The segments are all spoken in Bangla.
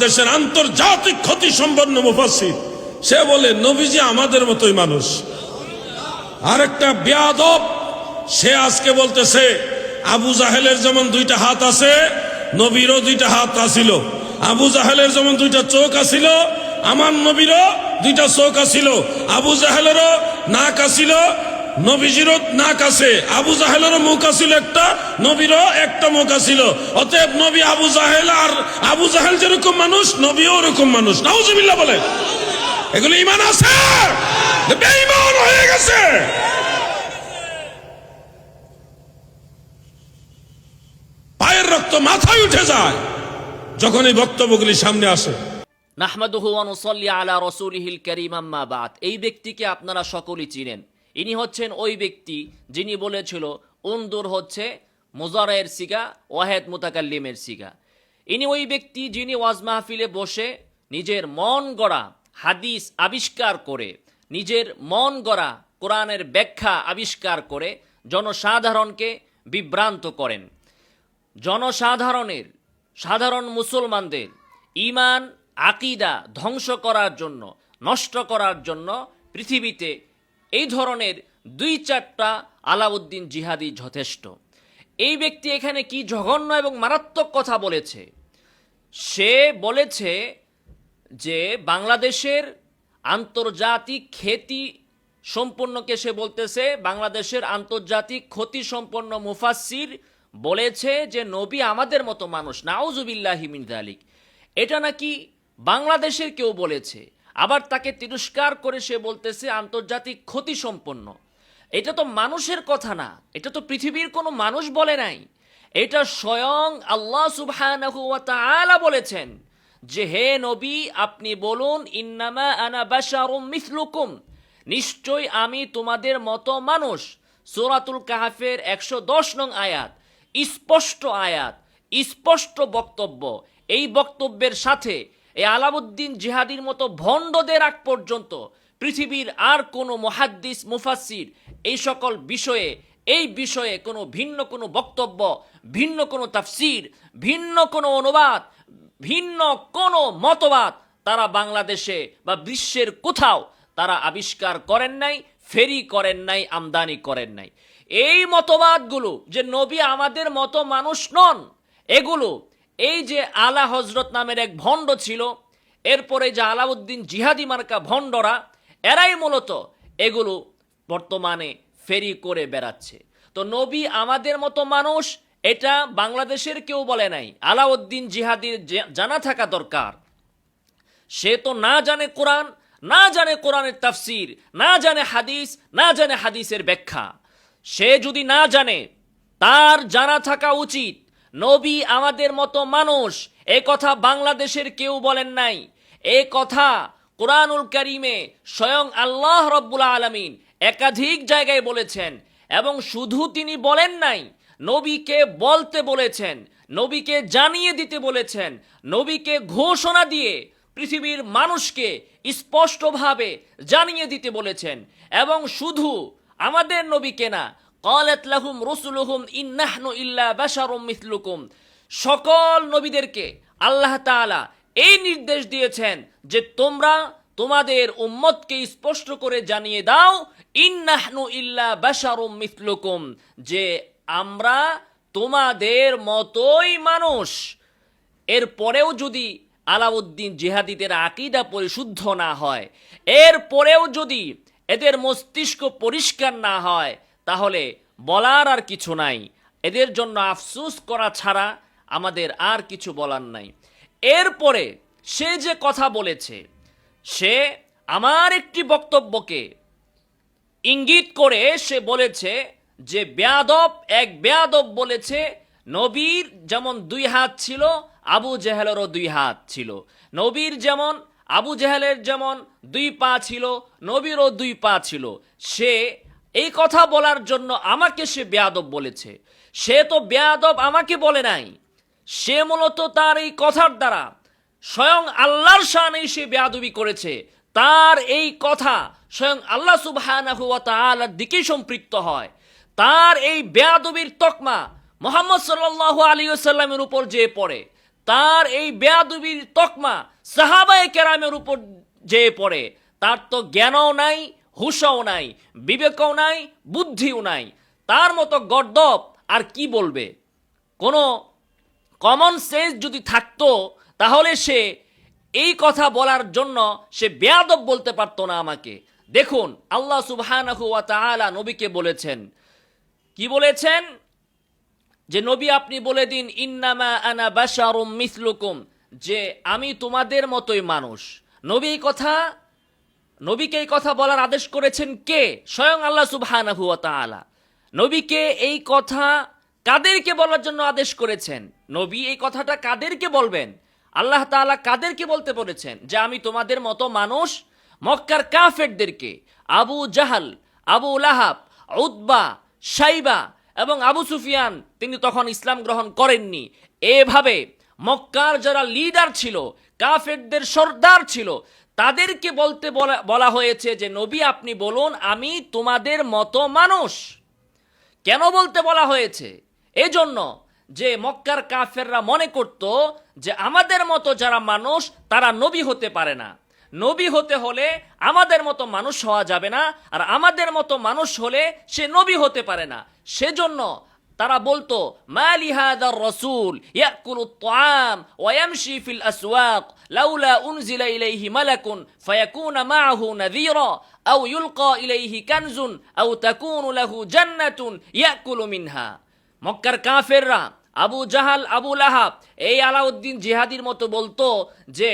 বাংলাদেশের আন্তর্জাতিক খ্যাতি সম্পন্ন মুফাসসির, সে বলে নবীজি আমাদের মতোই মানুষ। আরেকটা বেয়াদব, সে আজকে বলতেছে আবু জাহেলের যেমন দুইটা হাত আছে, নবীরও দুইটা হাত আছিল। আবু জাহেলের যেমন দুইটা চোখ আছিল, আমার নবীরও দুইটা চোখ আছিল। আবু জাহেলেরও নাক আছিল, নবীজিরও নাক আছে। আবু জাহেলেরও মুখ আছিল একটা, নবীরও একটা মুখ আছিল। অতএব নবী আবু জাহেল, আর আবু জাহেল যেরকম মানুষ, নবীও ওরকম মানুষ। নাউজুবিল্লাহ বলে। এগুলো ঈমান আছে? বেঈমান হয়ে গেছে। পায়ের রক্ত মাথায় উঠে যায় যখন এই বক্তব্যগুলি সামনে আসে। নাহমাদুহু ওয়া নুসাল্লি আলা রাসূলিহিল কারীম, আম্মা বাদ। এই ব্যক্তিকে আপনারা সকলেই চিনেন। ইনি হচ্ছেন ওই ব্যক্তি যিনি বলেছিল উনদুর হচ্ছে মুজারের সিগা, ওয়াহেদ মুতাকাল্লিমের সিগা। ইনি ওই ব্যক্তি যিনি ওয়াজ মাহফিলে বসে নিজের মন গড়া হাদিস আবিষ্কার করে, নিজের মন গড়া কোরআনের ব্যাখ্যা আবিষ্কার করে জনসাধারণকে বিভ্রান্ত করেন। জনসাধারণের, সাধারণ মুসলমানদের ঈমান আকীদা ধ্বংস করার জন্য, নষ্ট করার জন্য পৃথিবীতে এই ধরনের 2-4টা আলাউদ্দিন জিহাদি যথেষ্ট। এই ব্যক্তি এখানে কি জঘন্য এবং মারাত্মক কথা বলেছে। সে বলেছে যে বাংলাদেশের আন্তর্জাতিক খ্যাতি সম্পন্নকে, সে বলতেছে বাংলাদেশের আন্তর্জাতিক খ্যাতি সম্পন্ন মুফাসসির বলেছে যে নবী আমাদের মতো মানুষ। নাউজুবিল্লাহি মিন যালিক। এটা নাকি বাংলাদেশের কেউ বলেছে, আবার তাকে তিরস্কার করে সে বলতেছে আন্তর্জাতিক খ্যাতি সম্পন্ন। এটা তো মানুষের কথা না, এটা তো পৃথিবীর কোনো মানুষ বলে নাই। এটা স্বয়ং আল্লাহ সুবহানাহু ওয়া তাআলা বলেছেন যে হে নবী আপনি বলুন ইন্নামা আনা বাশারুম মিসলুকুম, নিশ্চয় আমি তোমাদের মতো মানুষ। সূরাতুল কাহফের 110 নং আয়াত, স্পষ্ট আয়াত, স্পষ্ট বক্তব্য। এই বক্তব্যের সাথে এই আলাউদ্দিন জিহাদির মতো ভণ্ডদের আগ পর্যন্ত পৃথিবীর আর কোনো মুহাদ্দিস মুফাসসির এই সকল বিষয়ে, এই বিষয়ে কোনো ভিন্ন কোনো বক্তব্য, ভিন্ন কোনো তাফসির, ভিন্ন কোনো অনুবাদ, ভিন্ন কোনো মতবাদ তারা বাংলাদেশে বা বিশ্বের কোথাও তারা আবিষ্কার করেন নাই, ফেরি করেন নাই, আমদানি করেন নাই। এই মতবাদগুলো যে নবী আমাদের মতো মানুষ নন, এগুলো এই যে আলা হজরত নামের এক ভণ্ড ছিল, এরপরে যে আলাউদ্দিন জিহাদি মার্কা ভণ্ডরা, এরাই মূলত এগুলো বর্তমানে ফেরি করে বেড়াচ্ছে। তো নবী আমাদের মতো মানুষ এটা বাংলাদেশের কেউ বলে নাই। আলাউদ্দিন জিহাদির জানা থাকা দরকার। সে তো না জানে কোরআন, না জানে কোরআনের তাফসির, না জানে হাদিস, না জানে হাদিসের ব্যাখ্যা। সে যদি না জানে, তার জানা থাকা উচিত নবী আমাদের মতো মানুষ এ কথা বাংলাদেশের কেউ বলেন নাই। এ কথা কোরআনুল কারীমে স্বয়ং আল্লাহ রাব্বুল আলামিন একাধিক জায়গায় বলেছেন, এবং শুধু তিনি বলেন নাই, নবীকে বলতে বলেছেন, নবীকে জানিয়ে দিতে বলেছেন, নবীকে ঘোষণা দিয়ে পৃথিবীর মানুষকে স্পষ্টভাবে জানিয়ে দিতে বলেছেন। এবং শুধু আমাদের নবীকে না, ক্বালাত লাহুম রাসূলুহুম ইন্নাহনু ইল্লা বাশারুম মিসলুকুম, সকল নবীদেরকে আল্লাহ তাআলা এই নির্দেশ দিয়েছেন যে তোমরা তোমাদের উম্মতকে স্পষ্ট করে জানিয়ে দাও ইন্নাহনু ইল্লা বাশারুম মিসলুকুম, যে আমরা তোমাদের মতোই মানুষ। এরপরেও যদি আলাউদ্দিন জিহাদিদের আকীদা পরিশুদ্ধ না হয়, এরপরেও যদি এদের মস্তিষ্ক পরিষ্কার না হয়, তাহলে বলার আর কিছু নাই। এদের জন্য আফসোস করা ছাড়া আমাদের আর কিছু বলার নাই। এরপরে সে যে কথা বলেছে, সে আমার একটি বক্তব্যকে ইঙ্গিত করে সে বলেছে যে এক বেয়াদব বলেছে নবীর যেমন 2 হাত ছিল, আবু জেহেলেরও 2 হাত ছিল। নবীর যেমন, আবু জেহেলের যেমন 2 পা ছিল, নবীরও 2 পা ছিল। সে এই কথা বলার জন্য আমাকে সে বেয়াদব বলেছে। সে তো বেয়াদব আমাকে বলে নাই, সে মূলত তার এই কথার দ্বারা স্বয়ং আল্লাহর শানে সে বেয়াদবি করেছে। তার এই কথা স্বয়ং আল্লাহ সুবহানাহু ওয়া তাআলার দিকেই সম্পৃক্ত হয়। তার এই বেয়াদবির তকমা মুহাম্মদ সাল্লাল্লাহু আলাইহি ওয়াসাল্লামের উপর যে পড়ে, তার এই বেয়াদবির তকমা সাহাবায়ে কেরামের উপর যে পড়ে, তার তো জ্ঞানও নাই, হুশও নাই, বিবেকও নাই, বুদ্ধিও নাই। তার মতো গর্দব আর কি বলবে? কোনো কমন সেন্স যদি থাকতো তাহলে সে এই কথা বলার জন্য সে বেয়াদব বলতে পারতো না আমাকে। দেখুন, আল্লাহ সুবহানাহু ওয়া তাআলা নবীকে বলেছেন, কি বলেছেন? যে নবী আপনি বলে দিন, ইন্নামা আনা বাশারুম মিসলুকুম, যে আমি তোমাদের মতোই মানুষ। নবীকে এই কথা বলার আদেশ করেছেন কে? স্বয়ং আল্লাহ সুবহানাহু ওয়া তাআলা। নবীকে এই কথা কাদেরকে বলার জন্য আদেশ করেছেন? নবী এই কথাটা কাদেরকে বলবেন? আল্লাহ তাআলা কাদেরকে বলতে বলেছেন যে আমি তোমাদের মতো মানুষ? মক্কার কাফেরদেরকে, আবু জাহাল, আবু লাহাব, উতবা, শাইবা এবং আবু সুফিয়ান, তিনি তখন ইসলাম গ্রহণ করেননি। এভাবে মক্কার যারা লিডার ছিল, কাফেরদের সর্দার ছিল, তাদেরকে বলা হয়েছে যে নবী আপনি বলুন আমি তোমাদের মতো মানুষ। কেন বলতে বলা হয়েছে? এজন্য যে মক্কার কাফেররা মনে করত যে আমাদের মতো যারা মানুষ তারা নবী হতে পারে না। নবী হতে হলে আমাদের মতো মানুষ হওয়া যাবে না, আর আমাদের মতো মানুষ হলে সে নবী হতে পারে না। সেজন্য তারা বলতো মালি হাদার রাসূল ইয়াকুলুত তাআম ওয়া ইয়ামশি ফিল আসওয়াক লাউলা উনজিলা ইলাইহি মালাকুন ফায়াকুনা মাআহু নাযীরা আও ইউলকা ইলাইহি কানজুন আও তাকুনু লাহু জান্নাতুন ইয়াকুলু মিনহা। মক্কার কাফেররা, আবু জাহাল, আবু লাহাব, এই আলাউদ্দিন জিহাদির মতো বলতো যে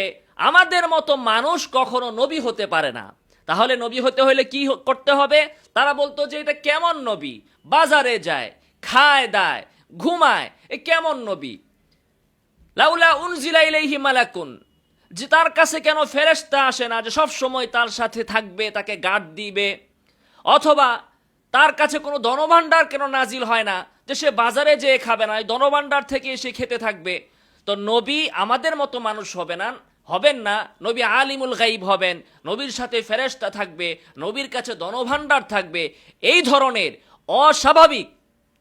আমাদের মতো মানুষ কখনো নবী হতে পারে না। তাহলে নবী হতে হলে কি করতে হবে? তারা বলতো যে এটা কেমন নবী? বাজারে যায়, খায় দায়, ঘুমায়, এ কেমন নবী? লাউলা উনজিলা ইলাইহি মালাকুন, যে তার কাছে কেন ফেরেশতা আসে না যে সব সময় তার সাথে থাকবে, তাকে গার্ড দিবে? অথবা তার কাছে কোনো ধনভাণ্ডার কেন নাজিল হয় না যে সে বাজারে যেয়ে খাবে না, ধনভাণ্ডার থেকে সে খেতে থাকবে? তো নবী আমাদের মতো মানুষ হবেন না। নবী আলিমুল গাইব হবেন, নবীর সাথে ফেরেশতা থাকবে, নবীর কাছে ধনভাণ্ডার থাকবে। এই ধরনের অস্বাভাবিক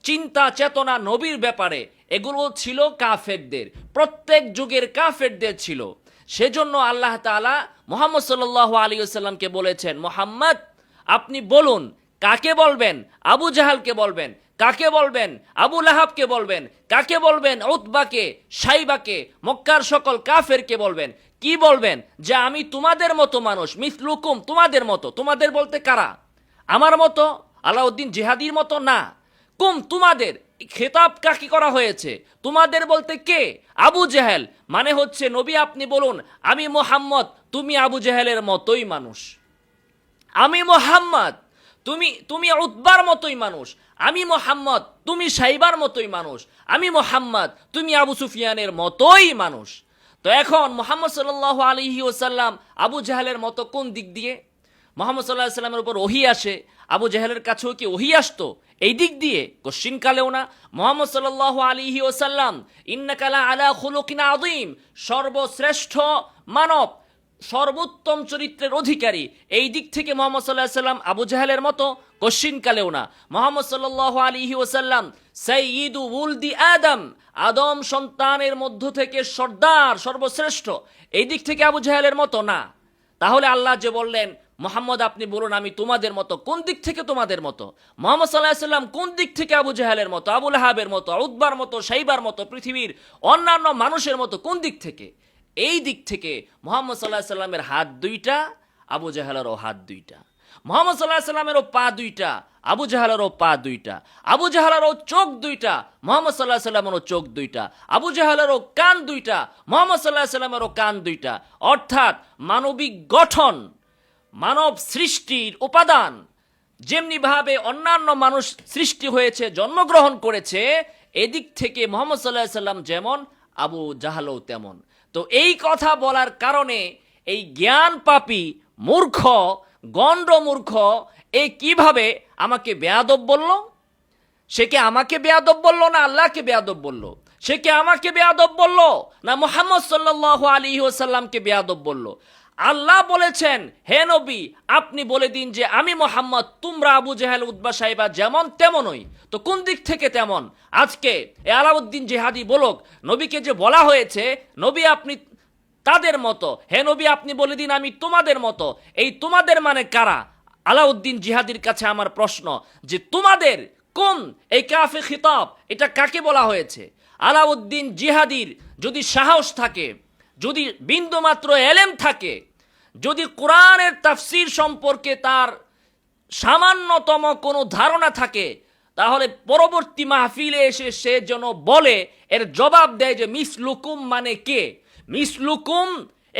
চিন্তা চেতনা নবীর ব্যাপারে, এগুলো ছিল কাফেরদের, প্রত্যেক যুগের কাফেরদের ছিল। সেজন্য আল্লাহ তাআলা মুহাম্মদ সাল্লাল্লাহু আলাইহি ওয়াসাল্লামকে বলেছেন, মুহাম্মদ আপনি বলুন। কাকে বলবেন? আবু জাহালকে বলবেন। কাকে বলবেন? আবু লাহাবকে বলবেন। কাকে বলবেন? উতবাকে, শাইবাকে, মক্কার সকল কাফেরকে বলবেন। কি বলবেন? যে আমি তোমাদের মতো মানুষ, মিসলুকুম, তোমাদের মতো। তোমাদের বলতে কারা? আমার মতো, আলাউদ্দিন জিহাদির মতো না। কুম, তোমাদের খেতাব কাকে করা হয়েছে? তোমাদের বলতে কে? আবু জেহেল। মানে হচ্ছে নবী আপনি বলুন আমি মুহাম্মদ, তুমি আবু জেহেলের মতোই মানুষ। আমি মুহাম্মদ, তুমি উতবার মতোই মানুষ। আমি মুহাম্মদ, তুমি শাইবার মতোই মানুষ। আমি মুহাম্মদ, তুমি আবু সুফিয়ানের মতোই মানুষ। তো এখন মুহাম্মদ সাল্লাল্লাহু আলাইহি ওয়াসাল্লাম আবু জাহেলের মতো কোন দিক দিয়ে? মুহাম্মদ সাল্লাল্লাহু আলাইহি ওয়াসাল্লামের উপর ওহী আসে, আবু জাহেলের কাছেও কি ওহী আসতো এই দিক দিয়ে? কোশ্চিনকালেও না। মুহাম্মদ সাল্লাল্লাহু আলাইহি ওয়াসাল্লাম ইন্নাকা লা আলা খুলুকিন আযীম, সর্বশ্রেষ্ঠ মানব, সর্বোত্তম চরিত্রের অধিকারী, এই দিক থেকে মুহাম্মদ সাল্লাল্লাহু আলাইহি ওয়াসাল্লাম আবু জাহেলের মতো? কোশ্চিনকালেও না। মুহাম্মদ সাল্লাল্লাহু আলাইহি ওয়াসাল্লাম সাইয়্যিদু উলদি আদম, আদম সন্তানের মধ্য থেকে সর্দার, সর্বশ্রেষ্ঠ, এই দিক থেকে আবু জাহেলের মতো না। তাহলে আল্লাহ যে বললেন মুহাম্মদ আপনি বলুন আমি তোমাদের মতো, কোন দিক থেকে তোমাদের মতো? মুহাম্মদ সাল্লাল্লাহু আলাইহি ওয়াসাল্লাম কোন দিক থেকে আবু জাহেলের মতো, আবু লাহাবের মতো, উতবার মতো, শাইবার মতো, পৃথিবীর অন্যান্য মানুষের মতো? কোন দিক থেকে? এই দিক থেকে মুহাম্মদ সাল্লাল্লাহু আলাইহি ওয়াসাল্লামের হাত দুইটা, আবু জাহেলেরও হাত দুইটা। মুহাম্মদ সাল্লাল্লাহু আলাইহি ওয়াসাল্লামেরও পা দুইটা, আবু জাহেলেরও পা দুইটা। আবু জাহেলেরও চোখ দুইটা, মুহাম্মদ সাল্লাল্লাহু আলাইহি ওয়াসাল্লামেরও চোখ দুইটা। আবু জাহেলেরও কান দুইটা, মুহাম্মদ সাল্লাল্লাহু আলাইহি ওয়াসাল্লামেরও কান দুইটা। অর্থাৎ মানবিক গঠন, মানব সৃষ্টির উপাদান যেমনি ভাবে অন্যান্য মানুষ সৃষ্টি হয়েছে, জন্মগ্রহণ করেছে, এদিক থেকে মুহাম্মদ সাল্লাল্লাহু আলাইহি ওয়াসাল্লাম যেমন, আবু জাহালও তেমন। তো এই কথা বলার কারণে এই জ্ঞান পাপী মূর্খ, গণ্ড মূর্খ, এ কিভাবে আমাকে বেয়াদব বলল? সে কি আমাকে বেয়াদব বলল না আল্লাহকে বেয়াদব বলল? সে কি আমাকে বেয়াদব বলল না মুহাম্মদ সাল্লাল্লাহু আলাইহি ওয়াসাল্লামকে বেয়াদব বলল? আল্লাহ বলেছেন, হে নবী আপনি বলে দিন যে আমি মোহাম্মদ, তোমরা আবু জেহেল উতবা সাইবা যেমন তেমনই। তো কোন দিক থেকে তেমন? আজকে এ আলাউদ্দিন জিহাদি বলুক, নবীকে যে বলা হয়েছে নবী আপনি তাদের মতো, হে নবী আপনি বলে দিন আমি তোমাদের মতো। এই তোমাদের মানে কারা? আলাউদ্দিন জিহাদির কাছে আমার প্রশ্ন যে তোমাদের কোন এই কাফে খিতাব, এটা কাকে বলা হয়েছে? আলাউদ্দিন জিহাদির যদি সাহস থাকে, যদি বিন্দুমাত্র এলেম থাকে, যদি কোরআনের তাফসির সম্পর্কে তার সামান্যতম কোনো ধারণা থাকে, তাহলে পরবর্তী মাহফিলে এসে সে যেন বলে, এর জবাব দেয় যে মিসলুকুম মানে কে? মিসলুকুম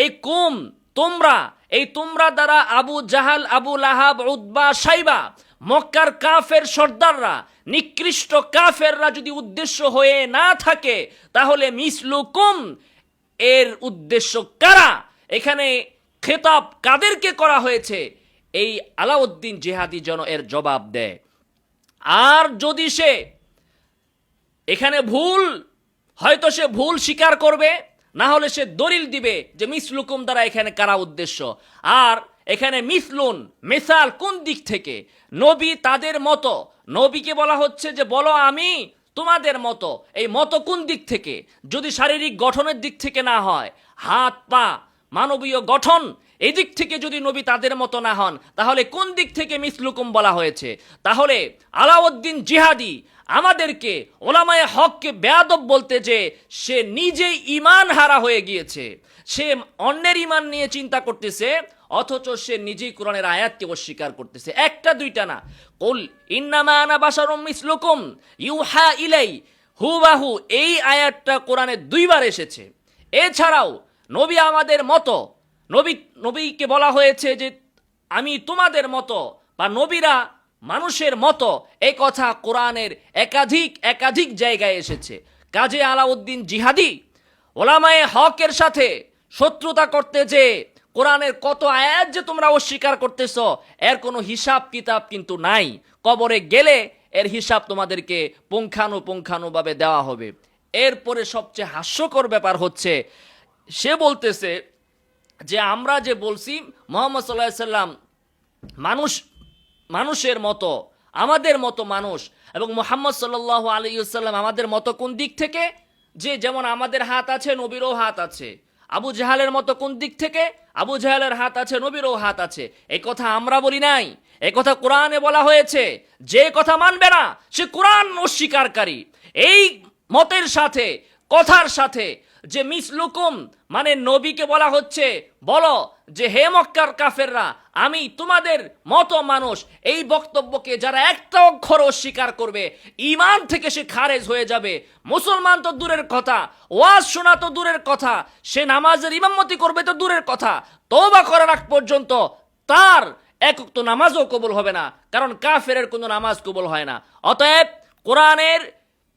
এই কুম তোমরা, এই তোমরা দ্বারা আবু জাহাল, আবু লাহাব, উতবা সাইবা, মক্কার কাফের সর্দাররা, নিকৃষ্ট কাফেররা যদি উদ্দেশ্য হয়ে না থাকে, তাহলে মিসলুকুম এর উদ্দেশ্য কারা? এখানে খেতাব কাদেরকে করা হয়েছে? এই আলাউদ্দিন জিহাদি যেন এর জবাব দেয়। আর যদি সে এখানে ভুল, হয়তো সে ভুল স্বীকার করবে, না হলে সে দলিল দিবে যে মিসলুকুম দ্বারা এখানে কারা উদ্দেশ্য। আর এখানে মিসলুন মিসাল কোন দিক থেকে? নবী তাদের মতো, নবীকে বলা হচ্ছে যে বলো আমি তোমাদের মতো। এই মতো কোন দিক থেকে? যদি শারীরিক গঠনের দিক থেকে না হয়, হাত পা মানবীয় গঠন এই দিক থেকে যদি নবী তাদের মতো না হন, তাহলে কোন দিক থেকে মিসলুকুম বলা হয়েছে? তাহলে আলাউদ্দিন জিহাদি আমাদেরকে, ওলামায়ে হককে বেয়াদব বলতে যে সে নিজেই ঈমান হারা হয়ে গিয়েছে, সে অন্যের ঈমান নিয়ে চিন্তা করতেছে, অথচ সে নিজেই কোরআনের আয়াতকে অস্বীকার করতেছে। একটা দুইটা না, কুল ইন্নামা আনা বাশারুম মিসলুকুম ইউহা ইলাই, হুবাহু এই আয়াতটা কোরআনে 2 বার এসেছে। এছাড়াও নবী আমাদের মতো, নবীকে বলা হয়েছে যে আমি তোমাদের মতো, বা নবীরা মানুষের মতো, এই কথা কোরআনের একাধিক জায়গায় এসেছে। কাজে আলাউদ্দিন জিহাদি ওলামায়ে হকের সাথে শত্রুতা করতে যে কোরআনের কত আয়াত যে তোমরা অস্বীকার করতেছ, এর কোনো হিসাব কিতাব কিন্তু নাই। কবরে গেলে এর হিসাব তোমাদেরকে পুঙ্খানুপুঙ্খানুভাবে দেওয়া হবে। এরপরে সবচেয়ে হাস্যকর ব্যাপার হচ্ছে, সে বলতেছে যে আমরা যে বলছি মুহাম্মদ সাল্লাল্লাহু আলাইহি সাল্লাম মানুষের মতো, আমাদের মতো মানুষ, এবং মুহাম্মদ সাল্লাল্লাহু আলাইহি ওয়াসাল্লাম আমাদের মতো কোন দিক থেকে? যে যেমন আমাদের হাত আছে নবীরও হাত আছে। আবু জাহালের মতো কোন দিক থেকে? আবু জাহালের হাত আছে নবীরও হাত আছে। এই কথা আমরা বলি নাই, এই কথা কোরআনে বলা হয়েছে। যে কথা মানবে না সে কোরআন অস্বীকারী। এই মতের সাথে, কথার সাথে যে মিসলুকুম মানে নবীকে বলা হচ্ছে বলো যে হে মক্কার কাফেররা আমি তোমাদের মতো মানুষ, এই বক্তব্যকে যারা একটা অক্ষর অস্বীকার করবে ঈমান থেকে সে খারেজ হয়ে যাবে। মুসলমান তো দূরের কথা, ওয়াজ শোনা তো দূরের কথা, সে নামাজের ইমামতি করবে তো দূরের কথা, তওবা করার আগ পর্যন্ত তার এক ওয়াক্ত নামাজও কবুল হবে না, কারণ কাফেরের কোনো নামাজ কবুল হয় না। অতএব কোরআনের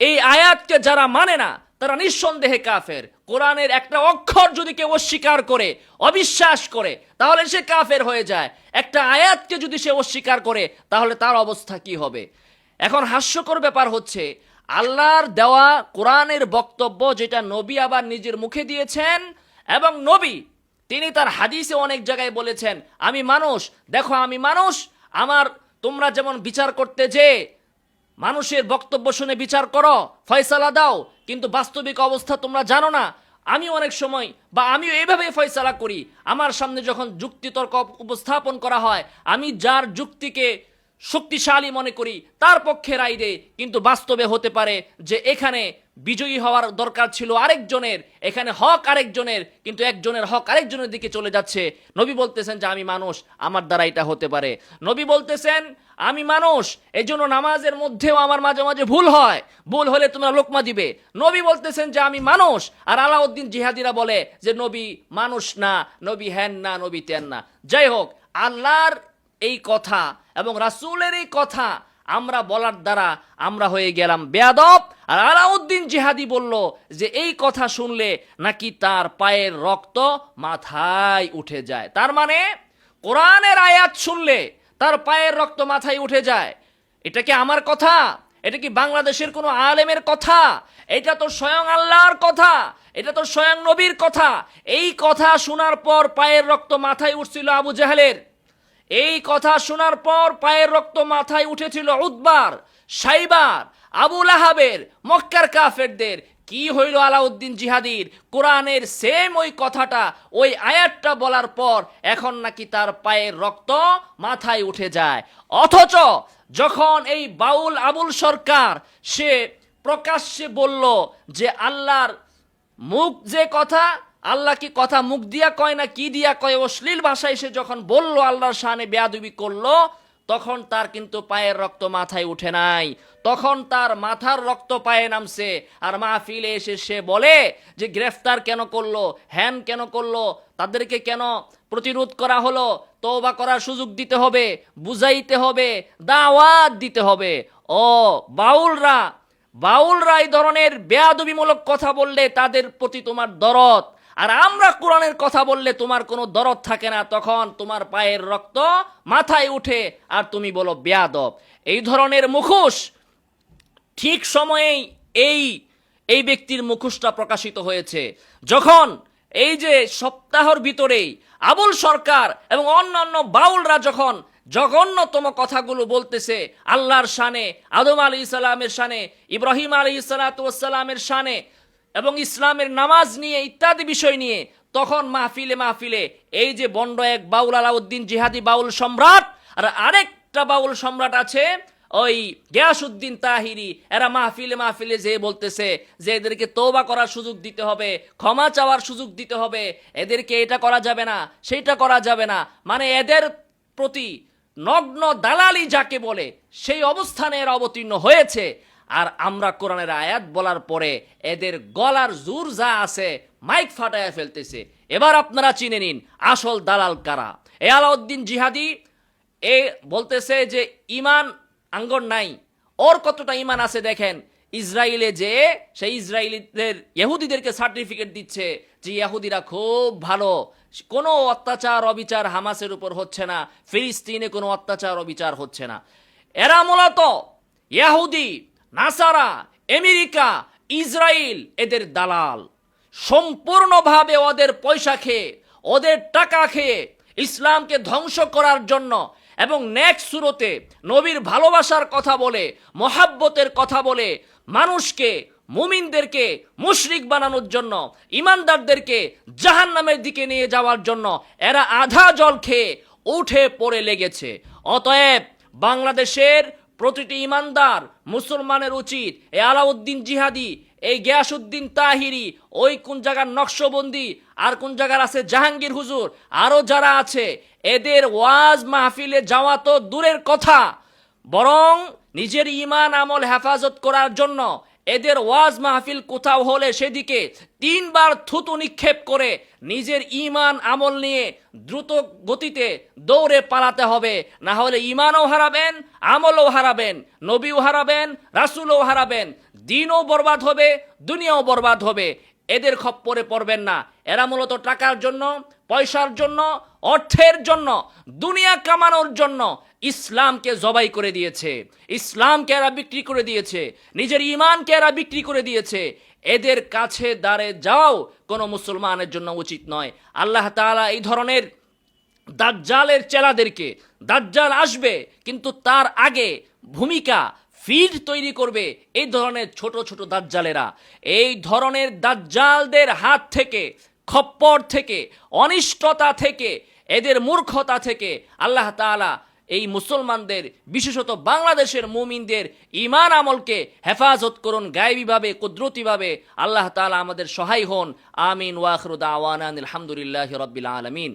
এই আয়াতকে যারা মানে না তারা নিঃসন্দেহে কাফের। কোরআনের একটা অক্ষর যদি কেউ অস্বীকার করে, অবিশ্বাস করে, তাহলে সে কাফের হয়ে যায়। একটা আয়াতকে যদি সে অস্বীকার করে, তাহলে তার অবস্থা কি হবে? এখন হাস্যকর ব্যাপার হচ্ছে, আল্লাহর দেওয়া কোরআনের বক্তব্য যেটা নবী আবার নিজের মুখে দিয়েছেন, এবং নবী তিনি তার হাদিসে অনেক জায়গায় বলেছেন আমি মানুষ, দেখো আমি মানুষ, আমার তোমরা যেমন বিচার করতে যে মানুষের বক্তব্য শুনে বিচার করো, ফয়সালা দাও, কিন্তু বাস্তবিক অবস্থা তোমরা জানো না। আমি অনেক সময় বা আমিও এইভাবে ফয়সালা করি, আমার সামনে যখন যুক্তিতর্ক উপস্থাপন করা হয় আমি যার যুক্তিকে শক্তিশালী মনে করি তার পক্ষে রায় দেই, কিন্তু বাস্তবে হতে পারে যে এখানে বিজয়ী হওয়ার দরকার ছিল আরেকজনের, এখানে হক আরেকজনের, কিন্তু একজনের হক আরেকজনের দিকে চলে যাচ্ছে। নবী বলতেছেন যে আমি মানুষ, আমার দ্বারা এটা হতে পারে। নবী বলতেছেন আমি মানুষ, এজন্য নামাজের মধ্যেও আমার মাঝে মাঝে ভুল হয়, ভুল হলে তোমরা লোকমা দিবে। নবী বলতেছেন যে আমি মানুষ, আর আলাউদ্দিন জিহাদিরা বলে যে নবী মানুষ না, নবী হ্যান না, নবী তেন না। যাই হোক, আল্লাহর এই কথা এবং রাসূলের এই কথা আমরা বলার দ্বারা আমরা হয়ে গেলাম বেয়াদব। আর আলাউদ্দিন জিহাদি বলল যে এই কথা শুনলে নাকি তার পায়ের রক্ত মাথায় উঠে যায়। তার মানে কোরআনের আয়াত শুনলে তার পায়ের রক্ত মাথায় উঠে যায়। এটা কি আমার কথা? এটা কি বাংলাদেশের কোনো আলেমের কথা? এটা তো স্বয়ং আল্লাহর কথা, এটা তো স্বয়ং নবীর কথা। এই কথা শোনার পর পায়ের রক্ত মাথায় উঠছিল আবু জাহেলের। এই কথা শোনার পর পায়ের রক্ত মাথায় উঠেছিল উতবার, সাইবার, আবু লাহাবের, মক্কার কাফেরদের। কি হইল আলাউদ্দিন জিহাদির? কোরআনের সেম ওই কথাটা, ওই আয়াতটা বলার পর এখন নাকি তার পায়ের রক্ত মাথায় উঠে যায়। অথচ যখন এই বাউল আবুল সরকার সে প্রকাশ্যে বলল যে আল্লাহর মুখ যে কথা, আল্লাহ কি কথা মুখ দিয়া কয় না কি দিয়া কয়, অশ্লীল ভাষায় সে যখন বলল, আল্লাহর শানে বেয়াদবি করলো, তখন তার কিন্তু পায়ের রক্ত মাথায় উঠে নাই, তখন তার মাথার রক্ত পায়ে নামছে। আর মাহফিলে এসে সে বলে যে গ্রেফতার কেন করলো, হ্যান কেন করলো, তাদেরকে কেন প্রতিরোধ করা হলো, তওবা করার সুযোগ দিতে হবে, বুঝাইতে হবে, দাওয়াত দিতে হবে। ও বাউলরা এই ধরনের বেয়াদবিমূলক কথা বললে তাদের প্রতি তোমার দরদ, আর আমরা কোরআনের কথা বললে তোমার কোনো দরদ থাকে না, তখন তোমার পায়ের রক্ত মাথায় উঠে আর তুমি বলো বেয়াদব। এই ধরনের মুখোশ ঠিক সময়েই এই ব্যক্তির মুখোশটা প্রকাশিত হয়েছে, যখন এই যে সপ্তাহের ভিতরেই আবুল সরকার এবং অন্যান্য বাউলরা যখন জঘন্যতম কথাগুলো বলতেছে আল্লাহর শানে, আদম আলাইহিস সালামের শানে, ইব্রাহিম আলাইহিস সালামের শানে এবং ইসলামের নামাজ নিয়ে ইত্যাদি বিষয় নিয়ে, তখন মাহফিলে এই যে বন্ড এক বাউল আলাউদ্দিন জিহাদি বাউল সম্রাট আর আরেকটা বাউল সম্রাট আছে ওই গিয়াসউদ্দিন তাহিরি, এরা মাহফিলে যে বলতেছে যে এদেরকে তওবা করার সুযোগ দিতে হবে, ক্ষমা চাওয়ার সুযোগ দিতে হবে, এদেরকে এটা করা যাবে না, সেইটা করা যাবে না, মানে এদের প্রতি নগ্ন দালালি যাকে বলে সেই অবস্থানে এরা অবতীর্ণ হয়েছে। আর আমরা কোরআনের আয়াত বলার পরে এদের গলার জোর যা আছে মাইক ফাটায় ফেলতেছে। এবার আপনারা চিনে নিন আসল দালাল কারা। এ আলাউদ্দিন জিহাদি এ বলতেছে যে ইমান আঙ্গর নাই, ওর কতটা ইমান আছে দেখেন। ইসরায়েলে যে সেই ইসরায়েলিদের ইহুদিদেরকে সার্টিফিকেট দিচ্ছে যে ইহুদিরা খুব ভালো, কোনো অত্যাচার অবিচার হামাসের উপর হচ্ছে না, ফিলিস্তিনে কোনো অত্যাচার অবিচার হচ্ছে না। এরা মূলত ইহুদি, নাসারা, আমেরিকা, ইসরায়েল এদের দালাল। সম্পূর্ণভাবে ওদের পয়সা খেয়ে, ওদের টাকা খেয়ে ইসলামকে ধ্বংস করার জন্য এবং নেক্সট সুরতে নবীর ভালোবাসার কথা বলে, মহাব্বতের কথা বলে মানুষকে, মুমিনদেরকে মুশরিক বানানোর জন্য, ইমানদারদেরকে জাহান্নামের দিকে নিয়ে যাওয়ার জন্য এরা আধা জল খেয়ে উঠে পড়ে লেগেছে। অতএব বাংলাদেশের প্রতিটি ইমানদার মুসলমানের উচিত এই আলাউদ্দিন জিহাদি, এই গিয়াসউদ্দিন তাহিরি, ওই কোন জায়গার নকশবন্দি, আর কোন জায়গার আছে জাহাঙ্গীর হুজুর, আরো যারা আছে, এদের ওয়াজ মাহফিলে যাওয়া তো দূরের কথা, বরং নিজের ইমান আমল হেফাজত করার জন্য এদের ওয়াজ মাহফিল কোথাও হলে সেদিকে 3 বার থুতু নিক্ষেপ করে নিজের ইমান আমল নিয়ে দ্রুত গতিতে দৌড়ে পালাতে হবে। না হলে ইমানও হারাবেন, আমলও হারাবেন, নবীও হারাবেন, রাসূলও হারাবেন, দিনও বরবাদ হবে, দুনিয়াও বরবাদ হবে। এদের খপ্পরে পড়বেন না। এরা মূলত টাকার জন্য, পয়সার জন্য, অর্থের জন্য, দুনিয়া কামানোর জন্য ইসলামকে জবাই করে দিয়েছে, ইসলামকে এরা বিক্রি করে দিয়েছে, নিজের ইমানকে এরা বিক্রি করে দিয়েছে। এদের কাছে দাঁড়ে যাও কোনো মুসলমানের জন্য উচিত নয়। আল্লাহ তাআলা এই ধরনের দাজ্জালের চেলাদেরকে, দাজ্জাল আসবে কিন্তু তার আগে ভূমিকা ফিড তৈরি করবে এই ধরনের ছোট ছোট দাজ্জালেরা। এই ধরনের দাজ্জালদের হাত থেকে, খপ্পর থেকে, অনিষ্টতা থেকে, এদের মূর্খতা থেকে আল্লাহ তাআলা এই মুসলমানদের, বিশেষত বাংলাদেশের মুমিনদের ঈমান আমলকে হেফাজত করুন গায়বীভাবে, কুদরতিভাবে। আল্লাহ তাআলা আমাদের সহায় হন। আমিন ওয়া আখিরু দাওয়ানা আলহামদুলিল্লাহি রাব্বিল আলামিন।